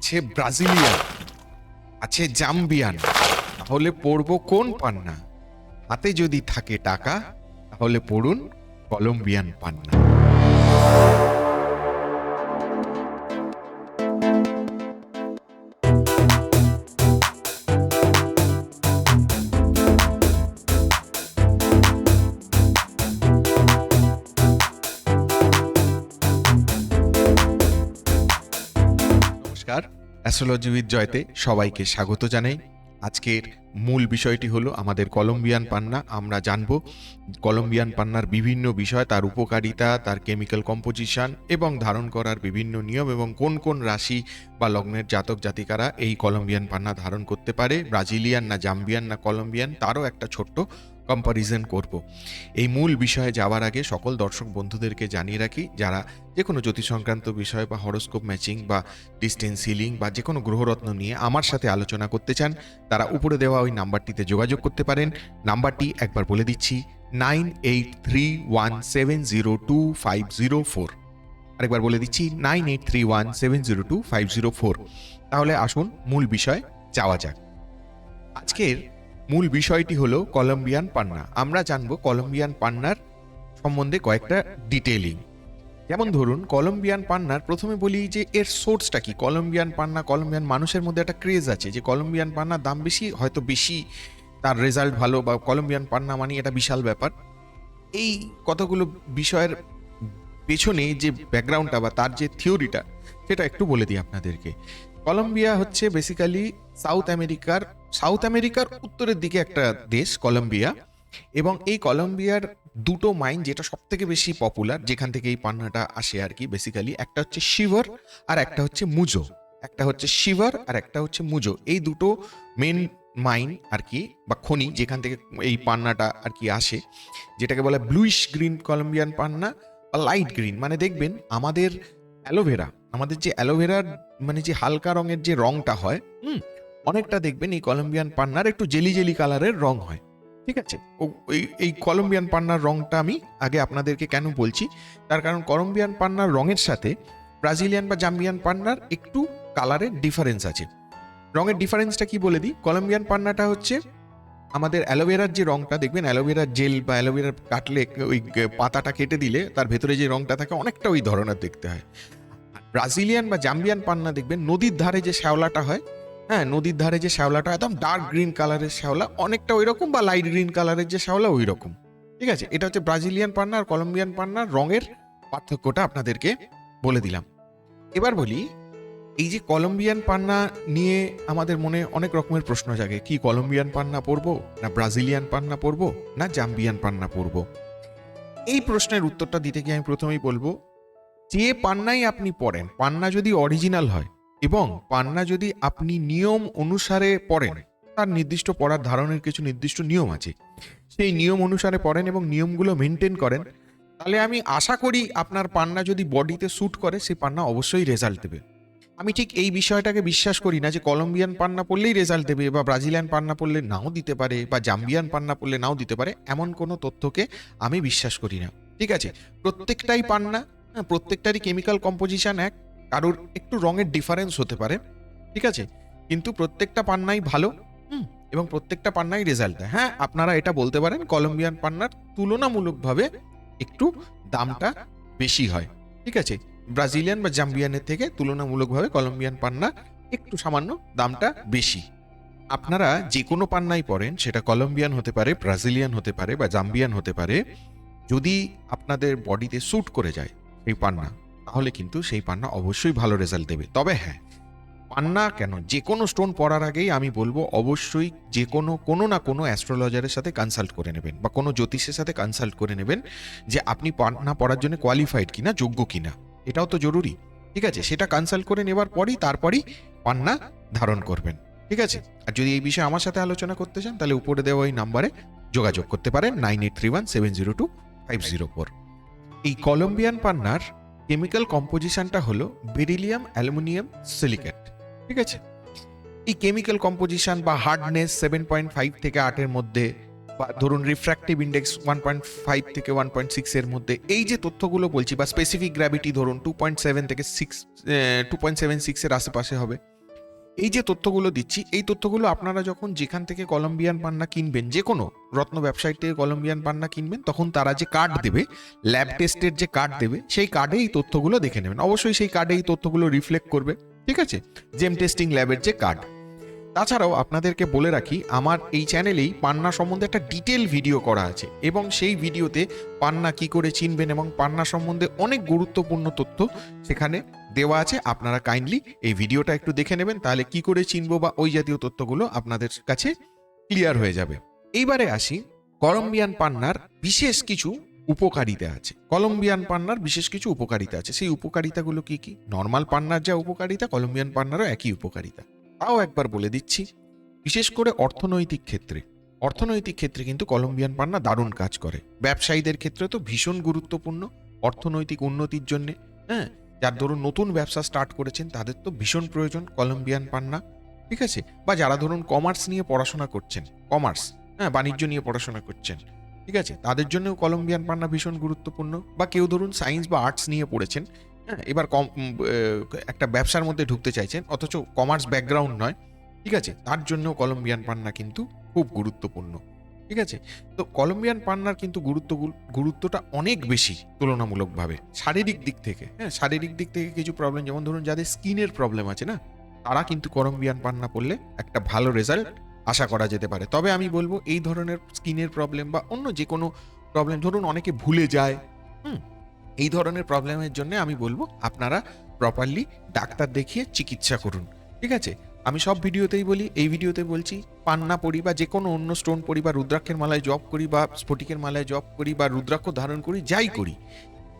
আছে ব্রাজিলিয়ান, আছে জাম্বিয়ান, তাহলে পড়বো কোন পান্না? হাতে যদি থাকে টাকা তাহলে পড়ুন কলম্বিয়ান পান্না। নমস্কার, অ্যাস্ট্রোলজি উইথ জয়তে সবাইকে স্বাগত জানাই। আজকের মূল বিষয়টি হলো আমাদের কলম্বিয়ান পান্না। আমরা জানব কলম্বিয়ান পান্নার বিভিন্ন বিষয়, তার উপকারিতা, তার কেমিক্যাল কম্পোজিশন এবং ধারণ করার বিভিন্ন নিয়ম, এবং কোন কোন রাশি বা লগ্নের জাতক জাতিকারা এই কলম্বিয়ান পান্না ধারণ করতে পারে, ব্রাজিলিয়ান না জাম্বিয়ান না কলম্বিয়ান, তারও একটা ছোট্ট কম্পারিজন করব। এই মূল বিষয়ে যাওয়ার আগে সকল দর্শক বন্ধুদেরকে জানিয়ে রাখি, যারা যে কোনো জ্যোতিষ সংক্রান্ত বিষয় বা হরোস্কোপ ম্যাচিং বা ডিস্টেন্স হিলিং বা যে কোনো গ্রহরত্ন নিয়ে আমার সাথে আলোচনা করতে চান, তারা উপরে দেওয়া ওই নাম্বারটিতে যোগাযোগ করতে পারেন। নাম্বারটি একবার বলে দিচ্ছি, 9831702504। আরেকবার বলে দিচ্ছি, 9831702504। তাহলে আসুন মূল বিষয় যাওয়া যাক। আজকের মূল বিষয়টি হলো কলম্বিয়ান পান্না। আমরা জানবো কলম্বিয়ান পান্নার সম্বন্ধে কয়েকটা ডিটেইলিং। যেমন ধরুন, কলম্বিয়ান পান্নার প্রথমে বলি যে এর সোর্সটা কি। কলম্বিয়ান পান্না, কলম্বিয়ান মানুষের মধ্যে একটা ক্রেজ আছে যে কলম্বিয়ান পান্নার দাম বেশি, হয়তো বেশি তার রেজাল্ট ভালো, বা কলম্বিয়ান পান্না মানে এটা বিশাল ব্যাপার। এই কতগুলো বিষয়ের পেছনে যে ব্যাকগ্রাউন্ডটা বা তার যে থিওরিটা, সেটা একটু বলে দিই আপনাদেরকে। কলম্বিয়া হচ্ছে বেসিক্যালি সাউথ আমেরিকার উত্তরের দিকে একটা দেশ কলম্বিয়া, এবং এই কলম্বিয়ার দুটো মাইন যেটা সব থেকে বেশি পপুলার, যেখান থেকে এই পান্নাটা আসে আর কি, বেসিক্যালি একটা হচ্ছে শিভার আর একটা হচ্ছে মুজো। একটা হচ্ছে শিভার আর একটা হচ্ছে মুজো, এই দুটো মেন মাইন আর কি, বা খনি, যেখান থেকে এই পান্নাটা আর কি আসে, যেটাকে বলে ব্লুইশ গ্রিন কলম্বিয়ান পান্না বা লাইট গ্রিন। মানে দেখবেন আমাদের আমাদের যে অ্যালোভেরার মানে যে হালকা রঙের যে রংটা হয়, অনেকটা দেখবেন এই কলম্বিয়ান পান্নার একটু জেলি জেলি কালারের রং হয়। ঠিক আছে, এই কলম্বিয়ান পান্নার রংটা আমি আগে আপনাদেরকে কেন বলছি, তার কারণ কলম্বিয়ান পান্নার রঙের সাথে ব্রাজিলিয়ান বা জাম্বিয়ান পান্নার একটু কালারের ডিফারেন্স আছে। রঙের ডিফারেন্সটা কি বলে দিই। কলম্বিয়ান পান্নাটা হচ্ছে আমাদের অ্যালোভেরার যে রংটা, দেখবেন অ্যালোভেরার জেল বা অ্যালোভেরার কাটলে ওই পাতাটা কেটে দিলে তার ভেতরে যে রংটা থাকে অনেকটা ওই ধরনের দেখতে হয়। ব্রাজিলিয়ান বা জাম্বিয়ান পান্না দেখবেন নদীর ধারে যে শ্যাওলাটা হয়, নদীর ধারে যে শ্যাওলাটা একদম ডার্ক গ্রিন কালারের শ্যাওলা, অনেকটা ওই রকম, বা লাইট গ্রিন কালারের যে শ্যাওলা ওই রকম। ঠিক আছে, এটা হচ্ছে ব্রাজিলিয়ান পান্না আর কলম্বিয়ান পান্নার রঙের পার্থক্যটা আপনাদেরকে বলে দিলাম। এবার বলি, এই যে কলম্বিয়ান পান্না নিয়ে আমাদের মনে অনেক রকমের প্রশ্ন জাগে। কি কলম্বিয়ান পান্না পরবো, না ব্রাজিলিয়ান পান্না পরবো, না জাম্বিয়ান পান্না পরবো? এই প্রশ্নের উত্তরটা দিতে গিয়ে আমি প্রথমেই বলবো, যে পান্নাই আপনি পড়েন, পান্না যদি অরিজিনাল হয় এবং পান্না যদি আপনি নিয়ম অনুসারে পড়েন, তার নির্দিষ্ট পড়ার ধারণের কিছু নির্দিষ্ট নিয়ম আছে, সেই নিয়ম অনুসারে পড়েন এবং নিয়মগুলো মেনটেন করেন, তাহলে আমি আশা করি আপনার পান্না যদি বডিতে স্যুট করে, সেই পান্না অবশ্যই রেজাল্ট দেবে। আমি ঠিক এই বিষয়টাকে বিশ্বাস করি না যে কলম্বিয়ান পান্না পড়লেই রেজাল্ট দেবে, বা ব্রাজিলিয়ান পান্না পড়লে নাও দিতে পারে, বা জাম্বিয়ান পান্না পড়লে নাও দিতে পারে, এমন কোনো তথ্যকে আমি বিশ্বাস করি না। ঠিক আছে, প্রত্যেকটাই পান্না, প্রত্যেকটারই কেমিক্যাল কম্পোজিশন এক, কারোর একটু রঙের ডিফারেন্স হতে পারে, ঠিক আছে, কিন্তু প্রত্যেকটা পান্নাই ভালো, এবং প্রত্যেকটা পান্নাই রেজাল্ট দেয়। হ্যাঁ, আপনারা এটা বলতে পারেন কলম্বিয়ান পান্নার তুলনামূলকভাবে একটু দামটা বেশি হয়। ঠিক আছে, ব্রাজিলিয়ান বা জাম্বিয়ানের থেকে তুলনামূলকভাবে কলম্বিয়ান পান্না একটু সামান্য দামটা বেশি। আপনারা যে কোনো পান্নাই পড়েন, সেটা কলম্বিয়ান হতে পারে, ব্রাজিলিয়ান হতে পারে, বা জাম্বিয়ান হতে পারে, যদি আপনাদের বডিতে স্যুট করে যায় সেই পান্না, তাহলে কিন্তু সেই পান্না অবশ্যই ভালো রেজাল্ট দেবে। তবে হ্যাঁ, পান্না কেন, যে কোনো স্টোন পড়ার আগেই আমি বলবো অবশ্যই যে কোনো না কোনো অ্যাস্ট্রোলজারের সাথে কনসাল্ট করে নেবেন, বা কোনো জ্যোতিষের সাথে কনসাল্ট করে নেবেন যে আপনি পান্না পড়ার জন্য কোয়ালিফাইড কিনা, যোগ্য কিনা, এটাও তো জরুরি। ঠিক আছে, সেটা কনসাল্ট করে নেবার পরই তারপরই পান্না ধারণ করবেন। ঠিক আছে, আর যদি এই বিষয়ে আমার সাথে আলোচনা করতে চান, তাহলে উপরে দেওয়া ওই নাম্বারে যোগাযোগ করতে পারেন, 9831702504। এই কলম্বিয়ান পান্নার কেমিক্যাল কম্পোজিশনটা হলো বেরিলিয়াম অ্যালুমিনিয়াম সিলিকেট। ঠিক আছে, এই কেমিক্যাল কম্পোজিশন বা হার্ডনেস 7.5 থেকে 8-এর মধ্যে, বা ধরুন রিফ্র্যাক্টিভ ইন্ডেক্স 1.5 থেকে 1.6 এর মধ্যে, এই যে তথ্যগুলো বলছি, বা স্পেসিফিক গ্র্যাভিটি ধরুন 2.7 থেকে 2.76 এর আশেপাশে হবে, এই যে তথ্যগুলো দিচ্ছি, এই তথ্যগুলো আপনারা যখন যেখান থেকে কলম্বিয়ান পান্না কিনবেন, যে কোনো রত্ন ব্যবসায়ী থেকে কলম্বিয়ান পান্না কিনবেন, তখন তারা যে কার্ড দেবে, ল্যাব টেস্টের যে কার্ড দেবে, সেই কার্ডে এই তথ্যগুলো দেখে নেবেন। অবশ্যই সেই কার্ডে এই তথ্যগুলো রিফ্লেক্ট করবে, ঠিক আছে, জেম টেস্টিং ল্যাবের যে কার্ড। তাছাড়াও আপনাদেরকে বলে রাখি, আমার এই চ্যানেলেই পান্না সম্বন্ধে একটা ডিটেল ভিডিও করা আছে, এবং সেই ভিডিওতে পান্না কি করে চিনবেন এবং পান্না সম্বন্ধে অনেক গুরুত্বপূর্ণ তথ্য সেখানে দেওয়া আছে। আপনারা কাইন্ডলি এই ভিডিওটা একটু দেখে নেবেন, তাহলে কি করে চিনবো বা ওই জাতীয় তথ্যগুলো আপনাদের কাছে ক্লিয়ার হয়ে যাবে। এইবারে আসি, কলম্বিয়ান পান্নার বিশেষ কিছু উপকারিতা আছে। কলম্বিয়ান পান্নার বিশেষ কিছু উপকারিতা আছে। সেই উপকারিতাগুলো কি কি? নর্মাল পান্নার যা উপকারিতা, কলম্বিয়ান পান্নারও একই উপকারিতা। তাও একবার বলে দিচ্ছি। বিশেষ করে অর্থনৈতিক ক্ষেত্রে, অর্থনৈতিক ক্ষেত্রে কিন্তু কলম্বিয়ান পান্না দারুণ কাজ করে। ব্যবসায়ীদের ক্ষেত্রে তো ভীষণ গুরুত্বপূর্ণ, অর্থনৈতিক উন্নতির জন্য। হ্যাঁ, যার ধরুন নতুন ব্যবসা স্টার্ট করেছেন তাদের তো ভীষণ প্রয়োজন কলম্বিয়ান পান্না, ঠিক আছে। বা যারা ধরুন কমার্স নিয়ে পড়াশোনা করছেন, কমার্স, হ্যাঁ, বাণিজ্য নিয়ে পড়াশোনা করছেন, ঠিক আছে, তাদের জন্যও কলম্বিয়ান পান্না ভীষণ গুরুত্বপূর্ণ। বা কেউ ধরুন সায়েন্স বা আর্টস নিয়ে পড়েছেন, হ্যাঁ, এবার একটা ব্যবসার মধ্যে ঢুকতে চাইছেন, অথচ কমার্স ব্যাকগ্রাউন্ড নয়, ঠিক আছে, তার জন্য কলম্বিয়ান পান্না কিন্তু খুব গুরুত্বপূর্ণ, ঠিক আছে। তো কলম্বিয়ান পান্নার কিন্তু গুরুত্বটা অনেক বেশি তুলনামূলকভাবে শারীরিক দিক থেকে। হ্যাঁ, শারীরিক দিক থেকে কিছু প্রবলেম, যেমন ধরুন যাদের স্কিনের প্রবলেম আছে না, তারা কিন্তু কলম্বিয়ান পান্না পড়লে একটা ভালো রেজাল্ট আশা করা যেতে পারে। তবে আমি বলবো, এই ধরনের স্কিনের প্রবলেম বা অন্য যে কোনো প্রবলেম, ধরুন অনেকে ভুলে যায়, এই ধরনের প্রবলেমের জন্য আমি বলবো আপনারা প্রপারলি ডাক্তার দেখিয়ে চিকিৎসা করুন, ঠিক আছে। আমি সব ভিডিওতেই বলি, এই ভিডিওতে বলছি, পান্না পরি বা যে কোনো অন্য স্টোন পরি বা রুদ্রাক্ষের মালায় জপ করি বা স্ফটিকের মালায় জপ করি বা রুদ্রাক্ষ ধারণ করি, যাই করি,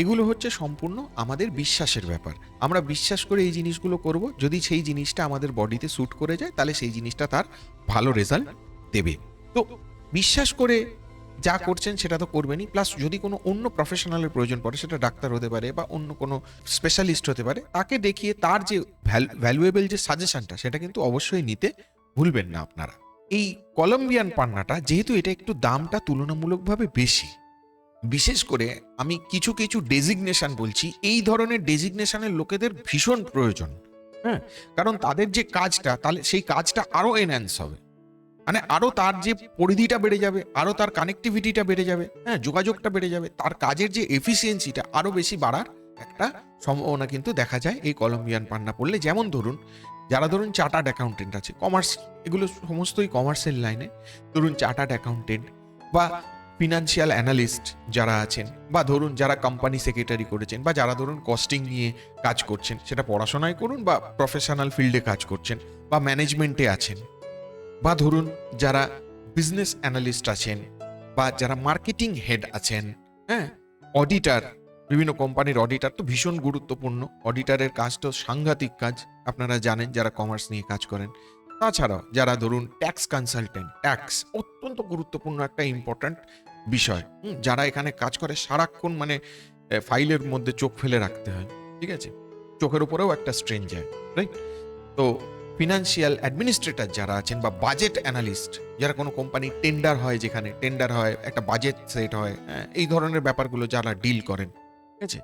এগুলো হচ্ছে সম্পূর্ণ আমাদের বিশ্বাসের ব্যাপার। আমরা বিশ্বাস করে এই জিনিসগুলো করব, যদি সেই জিনিসটা আমাদের বডিতে স্যুট করে যায়, তাহলে সেই জিনিসটা তার ভালো রেজাল্ট দেবে। তো বিশ্বাস করে যা করছেন সেটা তো করবেনই, প্লাস যদি কোনো অন্য প্রফেশনালের প্রয়োজন পড়ে, সেটা ডাক্তার হতে পারে বা অন্য কোনো স্পেশালিস্ট হতে পারে, তাকে দেখিয়ে তার যে ভ্যালুয়েবল যে সাজেশনটা, সেটা কিন্তু অবশ্যই নিতে ভুলবেন না আপনারা। এই কলম্বিয়ান পান্নাটা যেহেতু এটা একটু দামটা তুলনামূলকভাবে বেশি, বিশেষ করে আমি কিছু কিছু ডেজিগনেশন বলছি, এই ধরনের ডেজিগনেশনের লোকেদের ভীষণ প্রয়োজন। হ্যাঁ, কারণ তাদের যে কাজটা, তাহলে সেই কাজটা আরো এনহ্যান্স হবে, মানে আরো তার যে পরিধিটা বেড়ে যাবে, আরো তার কানেক্টিভিটিটা বেড়ে যাবে, হ্যাঁ, যোগাযোগটা বেড়ে যাবে, তার কাজের যে এফিসিয়েন্সিটা আরো বেশি বাড়ার একটা সম্ভাবনা কিন্তু দেখা যায় এই কলম্বিয়ান পান্না পড়লে। যেমন ধরুন, যারা ধরুন চার্টার্ড অ্যাকাউন্টেন্ট আছে, কমার্স, এগুলো সমস্তই কমার্সের লাইনে, ধরুন চার্টার্ড অ্যাকাউন্টেন্ট বা ফিনান্সিয়াল অ্যানালিস্ট যারা আছেন, বা ধরুন যারা কোম্পানি সেক্রেটারি করেছেন, বা যারা ধরুন কস্টিং নিয়ে কাজ করছেন, সেটা পড়াশোনায় করুন বা প্রফেশনাল ফিল্ডে কাজ করছেন বা ম্যানেজমেন্টে আছেন, বা ধরুন যারা বিজনেস অ্যানালিস্ট আছেন, বা যারা মার্কেটিং হেড আছেন, হ্যাঁ, অডিটার, বিভিন্ন কোম্পানির অডিটার তো ভীষণ গুরুত্বপূর্ণ। অডিটারের কাজ তো সাংঘাতিক কাজ, আপনারা জানেন যারা কমার্স নিয়ে কাজ করেন। তাছাড়াও যারা ধরুন ট্যাক্স কনসালটেন্ট, ট্যাক্স অত্যন্ত গুরুত্বপূর্ণ একটা ইম্পর্ট্যান্ট বিষয়, যারা এখানে কাজ করে, সারাক্ষণ মানে ফাইলের মধ্যে চোখ ফেলে রাখতে হয়, ঠিক আছে, চোখের উপরেও একটা স্ট্রেন যায়, রাইট। তো ফিনান্সিয়াল অ্যাডমিনিস্ট্রেটর যারা আছেন, বা বাজেট অ্যানালিস্ট, যারা কোনো কোম্পানির টেন্ডার হয়, যেখানে টেন্ডার হয়, একটা বাজেট সেট হয়, হ্যাঁ, এই ধরনের ব্যাপারগুলো যারা ডিল করেন, ঠিক আছে।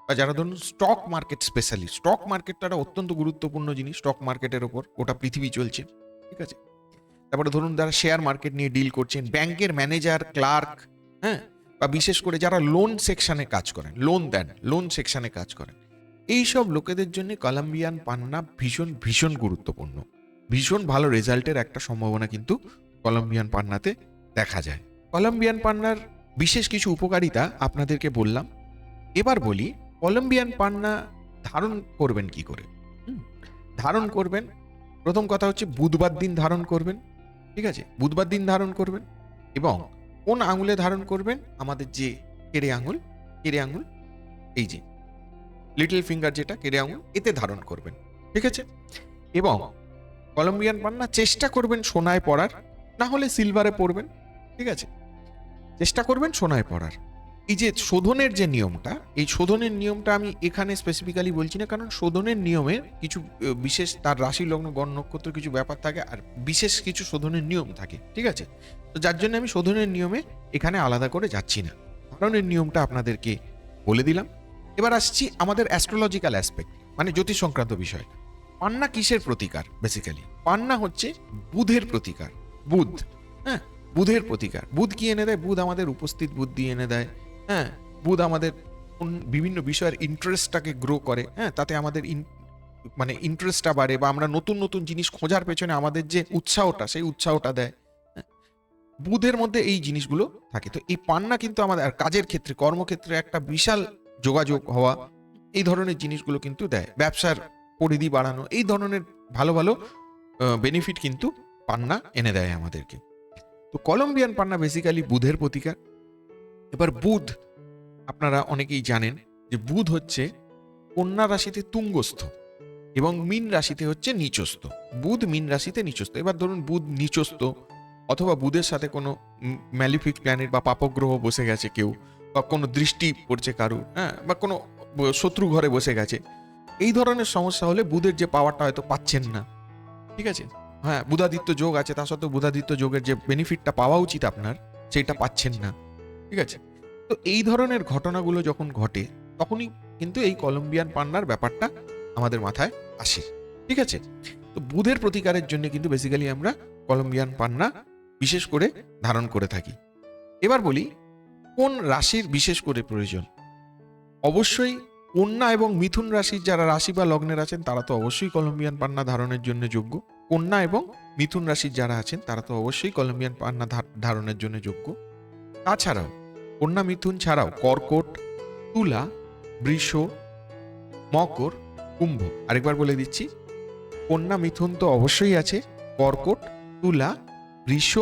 বা যারা ধরুন স্টক মার্কেট স্পেশালিস্ট, স্টক মার্কেটটা একটা অত্যন্ত গুরুত্বপূর্ণ জিনিস, স্টক মার্কেটের ওপর গোটা পৃথিবী চলছে, ঠিক আছে। তারপরে ধরুন যারা শেয়ার মার্কেট নিয়ে ডিল করছেন, ব্যাংকের ম্যানেজার, ক্লার্ক, হ্যাঁ, বা বিশেষ করে যারা লোন সেকশনে কাজ করেন, লোন দেন, লোন সেকশনে কাজ করেন, এইসব লোকেদের জন্য কলম্বিয়ান পান্না ভীষণ ভীষণ গুরুত্বপূর্ণ। ভীষণ ভালো রেজাল্টের একটা সম্ভাবনা কিন্তু কলম্বিয়ান পান্নাতে দেখা যায়। কলম্বিয়ান পান্নার বিশেষ কিছু উপকারিতা আপনাদেরকে বললাম। এবার বলি, কলম্বিয়ান পান্না ধারণ করবেন কি করে। ধারণ করবেন, প্রথম কথা হচ্ছে বুধবার দিন ধারণ করবেন, ঠিক আছে, বুধবার দিন ধারণ করবেন। এবং কোন আঙুলে ধারণ করবেন? আমাদের যে কেড়ে আঙুল, কেড়ে আঙুল, এই যে লিটল ফিঙ্গার যেটা কেড়ে আঙুল, এতে ধারণ করবেন, ঠিক আছে। এবং কলম্বিয়ান পান্না চেষ্টা করবেন সোনায় পরার, না হলে সিলভারে পরবেন, ঠিক আছে, চেষ্টা করবেন সোনায় পরার। এই যে শোধনের যে নিয়মটা, এই শোধনের নিয়মটা আমি এখানে স্পেসিফিক্যালি বলছি না, কারণ শোধনের নিয়মে কিছু বিশেষ তার রাশি লগ্ন গণ নক্ষত্র কিছু ব্যাপার থাকে, আর বিশেষ কিছু শোধনের নিয়ম থাকে, ঠিক আছে। তো যার জন্য আমি শোধনের নিয়মে এখানে আলাদা করে যাচ্ছি না, ধারণের নিয়মটা আপনাদেরকে বলে দিলাম। এবার আসছি আমাদের অ্যাস্ট্রোলজিক্যাল অ্যাসপেক্ট, মানে জ্যোতিষ সংক্রান্ত বিষয়। পান্না কিসের প্রতিকার? বেসিক্যালি পান্না হচ্ছে বুধের প্রতিকার। বুধ, হ্যাঁ, বুধের প্রতিকার। বুধ কি এনে দেয়? বুধ আমাদের উপস্থিত বুদ্ধি এনে দেয়। হ্যাঁ, বুধ আমাদের বিভিন্ন বিষয়ের ইন্টারেস্টটাকে গ্রো করে। হ্যাঁ, তাতে আমাদের মানে ইন্টারেস্টটা বাড়ে, বা আমরা নতুন নতুন জিনিস খোঁজার পেছনে আমাদের যে উৎসাহটা, সেই উৎসাহটা দেয়। হ্যাঁ, বুধের মধ্যে এই জিনিসগুলো থাকে। তো এই পান্না কিন্তু আমাদের আর কাজের ক্ষেত্রে, কর্মক্ষেত্রে একটা বিশাল যোগাযোগ হওয়া, এই ধরনের জিনিসগুলো কিন্তু দেয়। ব্যবসার পরিধি বাড়ানো, এই ধরনের ভালো ভালো বেনিফিট কিন্তু পান্না এনে দেয় আমাদেরকে। তো কলম্বিয়ান পান্না বেসিক্যালি বুধের প্রতিকার। এবার বুধ, আপনারা অনেকেই জানেন যে বুধ হচ্ছে কন্যা রাশিতে তুঙ্গস্থ এবং মীন রাশিতে হচ্ছে নিচস্থ। বুধ মীন রাশিতে নিচস্থ। এবার ধরুন বুধ নিচস্থ, অথবা বুধের সাথে কোনো ম্যালিফিক প্ল্যানেট বা পাপগ্রহ বসে গেছে কেউ, বা কোনো দৃষ্টি পড়ছে কারু, হ্যাঁ, বা কোনো শত্রু ঘরে বসে গেছে, এই ধরনের সমস্যা হলে বুধের যে পাওয়ারটা হয়তো পাচ্ছেন না, ঠিক আছে, হ্যাঁ, বুধাদিত্য যোগ আছে, তা সত্ত্বেও বুধাদিত্য যোগের যে বেনিফিটটা পাওয়া উচিত আপনার, সেটা পাচ্ছেন না, ঠিক আছে। তো এই ধরনের ঘটনাগুলো যখন ঘটে, তখনই কিন্তু এই কলম্বিয়ান পান্নার ব্যাপারটা আমাদের মাথায় আসে, ঠিক আছে। তো বুধের প্রতিকারের জন্য কিন্তু বেসিক্যালি আমরা কলম্বিয়ান পান্না বিশেষ করে ধারণ করে থাকি। এবার বলি কোন রাশির বিশেষ করে প্রয়োজন। অবশ্যই কন্যা এবং মিথুন রাশির যারা রাশি বা লগ্নের আছেন, তারা তো অবশ্যই কলম্বিয়ান পান্না ধারণের জন্য যোগ্য। কন্যা এবং মিথুন রাশির যারা আছেন, তারা তো অবশ্যই কলম্বিয়ান পান্না ধারণের জন্য যোগ্য। তাছাড়াও কন্যা মিথুন ছাড়াও কর্কট, তুলা, বৃষ, মকর, কুম্ভ, আরেকবার বলে দিচ্ছি, কন্যা মিথুন তো অবশ্যই আছে, কর্কট, তুলা, বৃষ,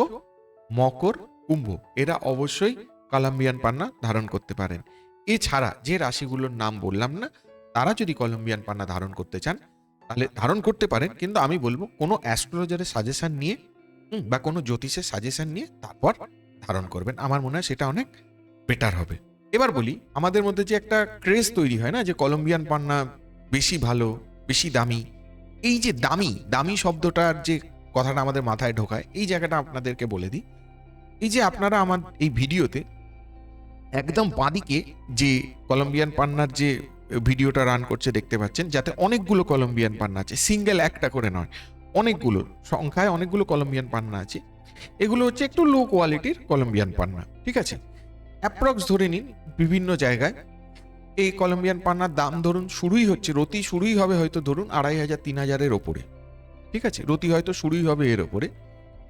মকর, কুম্ভ, এরা অবশ্যই কলম্বিয়ান পান্না ধারণ করতে পারেন। এছাড়া যে রাশিগুলোর নাম বললাম না, তারা যদি কলম্বিয়ান পান্না ধারণ করতে চান, তাহলে ধারণ করতে পারেন, কিন্তু আমি বলবো কোনো অ্যাস্ট্রোলজারের সাজেশন নিয়ে বা কোনো জ্যোতিষের সাজেশন নিয়ে তারপর ধারণ করবেন। আমার মনে হয় সেটা অনেক বেটার হবে। এবার বলি, আমাদের মধ্যে যে একটা ক্রেজ তৈরি হয় না, যে কলম্বিয়ান পান্না বেশি ভালো, বেশি দামি, এই যে দামি দামি শব্দটার যে কথাটা আমাদের মাথায় ঢোকায়, এই জায়গাটা আপনাদেরকে বলে দিই। এই যে আপনারা আমার এই ভিডিওতে একদম বাঁদিকে যে কলম্বিয়ান পান্নার যে ভিডিওটা রান করছে দেখতে পাচ্ছেন, যাতে অনেকগুলো কলম্বিয়ান পান্না আছে, সিঙ্গেল একটা করে নয়, অনেকগুলো সংখ্যায় অনেকগুলো কলম্বিয়ান পান্না আছে। এগুলো হচ্ছে একটু লো কোয়ালিটির কলম্বিয়ান পান্না, ঠিক আছে। অ্যাপ্রক্স ধরে নিন বিভিন্ন জায়গায় এই কলম্বিয়ান পান্নার দাম ধরুন শুরুই হচ্ছে, রতি শুরুই হবে হয়তো ধরুন 2500-3000-এর ওপরে, ঠিক আছে, রতি হয়তো শুরুই হবে এর ওপরে।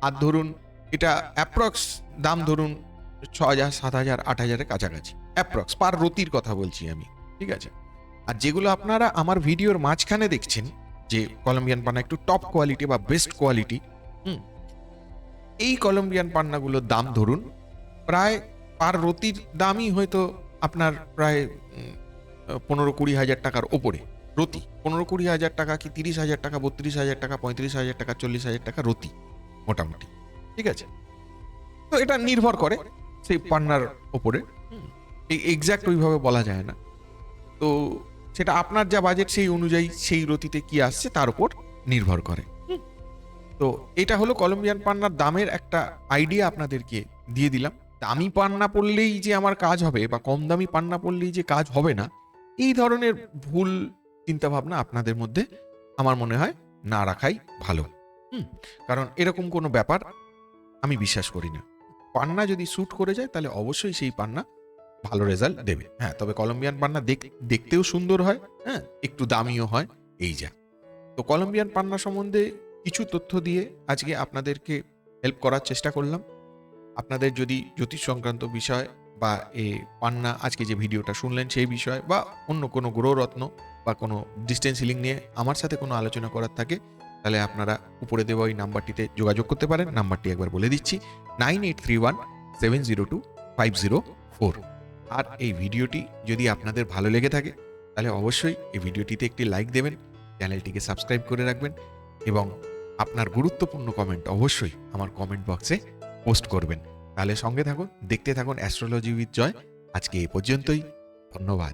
আর ধরুন এটা অ্যাপ্রক্স দাম ধরুন 6000, 7000, 8000-এর কাছাকাছি, অ্যাপ্রক্স পার রতির কথা বলছি আমি, ঠিক আছে। আর যেগুলো আপনারা আমার ভিডিওর মাঝখানে দেখছেন, যে কলম্বিয়ান পান্না একটু টপ কোয়ালিটি বা বেস্ট কোয়ালিটি, এই কলম্বিয়ান পান্নাগুলোর দাম ধরুন প্রায় পার রতির দামই হয়তো আপনার প্রায় 15-20 হাজার টাকার ওপরে রতি। 15-20 হাজার টাকা কি 30 হাজার টাকা, 32 হাজার টাকা, 35 হাজার টাকা, 40 হাজার টাকা রতি মোটামুটি, ঠিক আছে। তো এটা নির্ভর করে সেই পান্নার ওপরে, এক্স্যাক্ট ওইভাবে বলা যায় না। তো সেটা আপনার যা বাজেট সেই অনুযায়ী সেই রতিতে কি আসছে তার উপর নির্ভর করে। তো এটা হলো কলম্বিয়ান পান্নার দামের একটা আইডিয়া আপনাদেরকে দিয়ে দিলাম। দামি পান্না পড়লেই যে আমার কাজ হবে, বা কম দামি পান্না পড়লেই যে কাজ হবে না, এই ধরনের ভুল চিন্তাভাবনা আপনাদের মধ্যে আমার মনে হয় না রাখাই ভালো। কারণ এরকম কোনো ব্যাপার আমি বিশ্বাস করি না। পান্না যদি স্যুট করে যায়, তাহলে অবশ্যই সেই পান্না ভালো রেজাল্ট দেবে। হ্যাঁ, তবে কলম্বিয়ান পান্না দেখতেও সুন্দর হয়, হ্যাঁ, একটু দামিও হয়, এই যা। তো কলম্বিয়ান পান্না সম্বন্ধে কিছু তথ্য দিয়ে আজকে আপনাদেরকে হেল্প করার চেষ্টা করলাম। আপনাদের যদি জ্যোতিষ সংক্রান্ত বিষয় বা এই পান্না আজকে যে ভিডিওটা শুনলেন সেই বিষয়, বা অন্য কোনো গ্রহরত্ন বা কোনো ডিস্টেন্স হিলিং নিয়ে আমার সাথে কোনো আলোচনা করার থাকে, তাহলে আপনারা উপরে দেওয়া ওই নাম্বারটিতে যোগাযোগ করতে পারেন। নাম্বারটি একবার বলে দিচ্ছি, 9831702504। আর এই ভিডিওটি যদি আপনাদের ভালো লেগে থাকে, তাহলে অবশ্যই এই ভিডিওটিতে একটি লাইক দেবেন, চ্যানেলটিকে সাবস্ক্রাইব করে রাখবেন, এবং আপনার গুরুত্বপূর্ণ কমেন্ট অবশ্যই আমার কমেন্ট বক্সে পোস্ট করবেন। তাহলে সঙ্গে থাকুন, দেখতে থাকুন অ্যাস্ট্রোলজি উইথ জয়। আজকে এই পর্যন্তই, ধন্যবাদ।